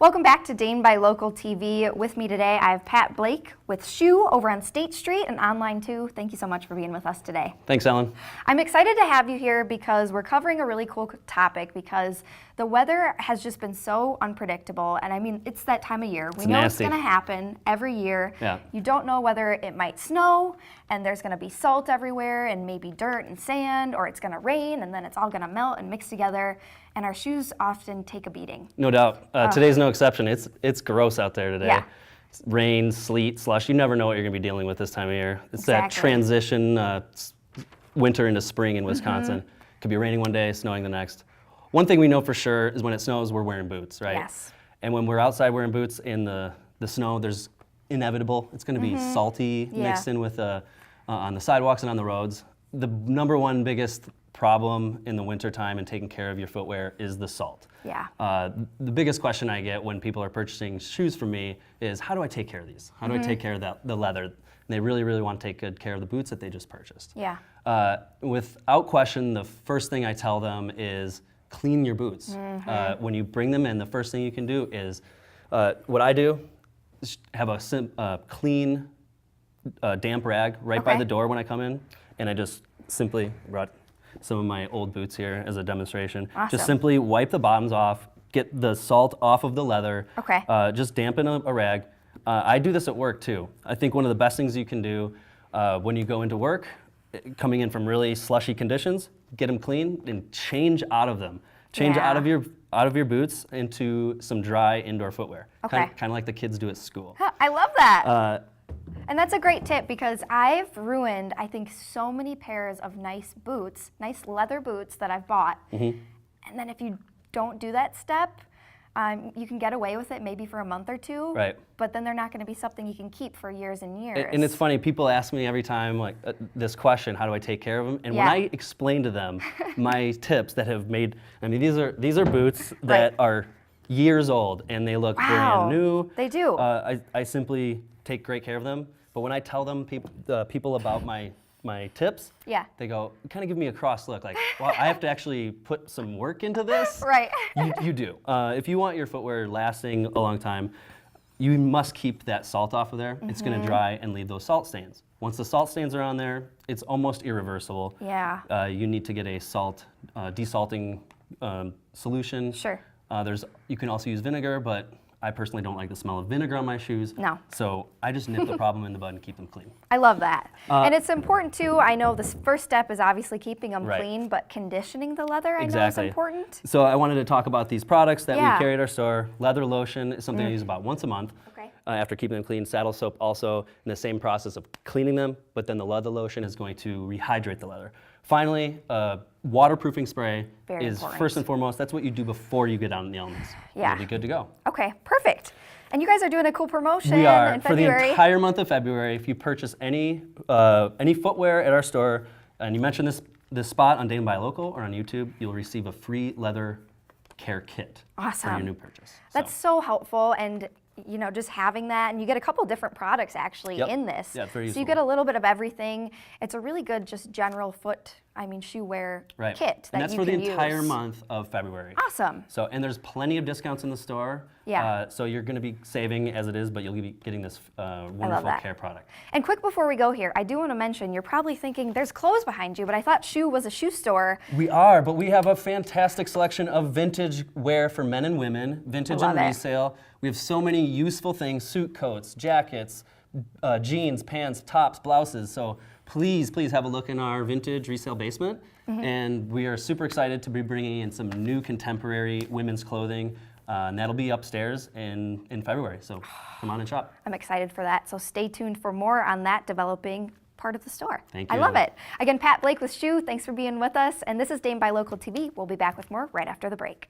Welcome back to Dane by Local TV. With me today, I have Pat Blake with Shoo over on State Street and online too. Thank you so much for being with us today. Thanks, Ellen. I'm excited to have you here because we're covering a really cool topic because the weather has just been so unpredictable. And I mean, it's that time of year. We know it's going to happen every year. Yeah. You don't know whether it might snow and there's going to be salt everywhere and maybe dirt and sand, or it's going to rain and then it's all going to melt and mix together. And our shoes often take a beating. No doubt. Today's no exception. It's gross out there today. Yeah. Rain, sleet, slush. You never know what you're going to be dealing with this time of year. It's Exactly. that transition winter into spring in Wisconsin. Could be raining one day, snowing the next. One thing we know for sure is when it snows, we're wearing boots, right? Yes. And when we're outside wearing boots in the snow, there's inevitable. It's going to be salty mixed in with on the sidewalks and on the roads. The number one biggest problem in the wintertime and taking care of your footwear is the salt. Yeah. The biggest question I get when people are purchasing shoes from me is, how do I take care of these? How do I take care of the leather? And they really, really want to take good care of the boots that they just purchased. Yeah. Without question, the first thing I tell them is clean your boots. When you bring them in, the first thing you can do is, what I do is have a clean, damp rag right by the door when I come in, and I just simply brought some of my old boots here as a demonstration. Awesome. Just simply wipe the bottoms off, get the salt off of the leather, Okay. Just dampen a rag. I do this at work too. I think one of the best things you can do when you go into work, coming in from really slushy conditions, get them clean and change out of them. Change out of your boots into some dry indoor footwear. Okay. Kind of like the kids do at school. I love that. And that's a great tip because I've ruined, I think, so many pairs of nice boots, nice leather boots that I've bought. And then if you don't do that step, you can get away with it maybe for a month or two. Right. But then they're not going to be something you can keep for years and years. And it's funny, people ask me every time like this question, how do I take care of them? And when I explain to them my tips that have made, I mean, these are boots that are years old and they look brand new. They do. I simply take great care of them. But when I tell them people about my tips, they go, kind of give me a cross look, like, well, I have to actually put some work into this. Right. You do. If you want your footwear lasting a long time, you must keep that salt off of there. It's going to dry and leave those salt stains. Once the salt stains are on there, it's almost irreversible. Yeah. You need to get a salt desalting solution. Sure. You can also use vinegar, but I personally don't like the smell of vinegar on my shoes. No. So I just nip the problem in the bud and keep them clean. I love that. And it's important too, I know this first step is obviously keeping them Right. clean, but conditioning the leather I know is Exactly. important. So I wanted to talk about these products that we carry at our store. Leather lotion is something I use about once a month. Okay. After keeping them clean. Saddle soap also in the same process of cleaning them, but then the leather lotion is going to rehydrate the leather. Finally, waterproofing spray Very is important. first and foremost. That's what you do before you get out in the elements. Yeah. You'll be good to go. Okay, perfect. And you guys are doing a cool promotion We are. in For the February. entire month of February, if you purchase any footwear at our store, and you mention this spot on Dane by Local or on YouTube, you'll receive a free leather care kit for your new purchase. That's so helpful, and you know, just having that, and you get a couple different products actually in this. Yeah, it's very so useful. you get a little bit of everything. It's a really good just general shoe wear kit that and that's you for the can entire use. month of February. Awesome. So, and there's plenty of discounts in the store. Yeah. So you're going to be saving as it is, but you'll be getting this wonderful care product. And quick before we go here, I do want to mention, you're probably thinking there's clothes behind you, but I thought Shoo was a shoe store. We are, but we have a fantastic selection of vintage wear for men and women, vintage and resale. We have so many useful things, suit coats, jackets, jeans, pants, tops, blouses. So please have a look in our vintage resale basement. And we are super excited to be bringing in some new contemporary women's clothing. And that'll be upstairs in February. So come on and shop. I'm excited for that. So stay tuned for more on that developing part of the store. Thank you. I love it. Again, Pat Blake with Shoo, thanks for being with us. And this is Dane by Local TV. We'll be back with more right after the break.